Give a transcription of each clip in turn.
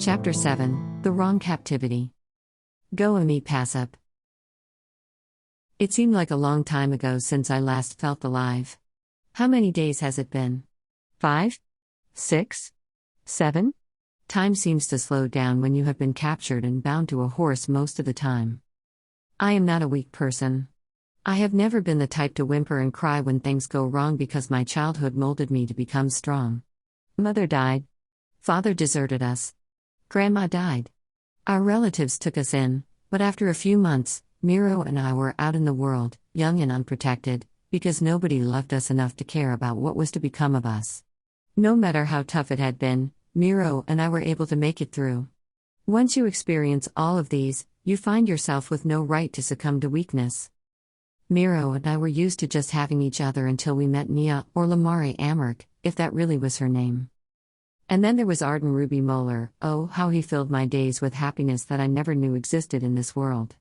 Chapter 7 The Wrong Captivity. Goemi Pasap. It seemed like a long time ago since I last felt alive. How many days has it been? 5? 6? 7? Time seems to slow down when you have been captured and bound to a horse most of the time. I am not a weak person. I have never been the type to whimper and cry when things go wrong because my childhood molded me to become strong. Mother died. Father deserted us. Grandma died. Our relatives took us in, but after a few months, Miroe and I were out in the world, young and unprotected, because nobody loved us enough to care about what was to become of us. No matter how tough it had been, Miroe and I were able to make it through. Once you experience all of these, you find yourself with no right to succumb to weakness. Miroe and I were used to just having each other until we met Nia or Lamare Amark, if that really was her name. And then there was Arden Ruby Moeller. Oh, how he filled my days with happiness that I never knew existed in this world.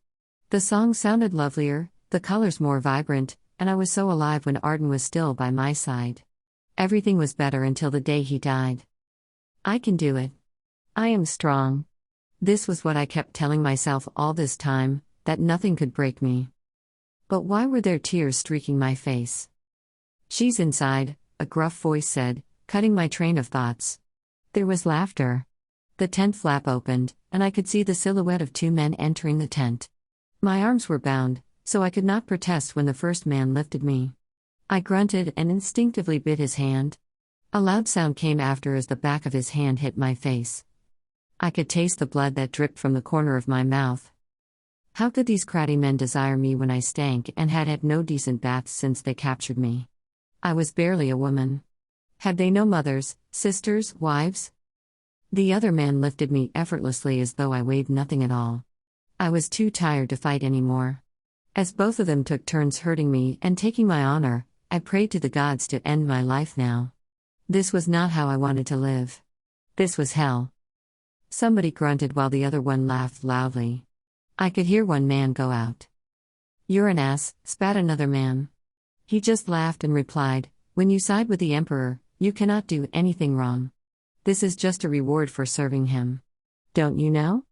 The songs sounded lovelier, the colors more vibrant, and I was so alive when Arden was still by my side. Everything was better until the day he died. I can do it. I am strong. This was what I kept telling myself all this time, that nothing could break me. But why were there tears streaking my face? She's inside, a gruff voice said, cutting my train of thoughts. There was laughter. The tent flap opened, and I could see the silhouette of two men entering the tent. My arms were bound, so I could not protest when the first man lifted me. I grunted and instinctively bit his hand. A loud sound came after as the back of his hand hit my face. I could taste the blood that dripped from the corner of my mouth. How could these crafty men desire me when I stank and had had no decent baths since they captured me? I was barely a woman. Had they no mothers, sisters, wives? The other man lifted me effortlessly as though I weighed nothing at all. I was too tired to fight anymore. As both of them took turns hurting me and taking my honor, I prayed to the gods to end my life now. This was not how I wanted to live. This was hell. Somebody grunted while the other one laughed loudly. I could hear one man go out. "You're an ass," spat another man. He just laughed and replied, "When you side with the Emperor, you cannot do anything wrong. This is just a reward for serving him. Don't you know?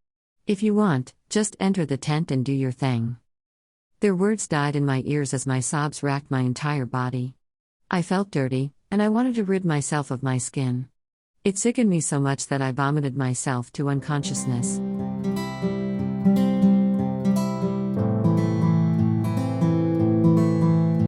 If you want, just enter the tent and do your thing." Their words died in my ears as my sobs racked my entire body. I felt dirty, and I wanted to rid myself of my skin. It sickened me so much that I vomited myself to unconsciousness.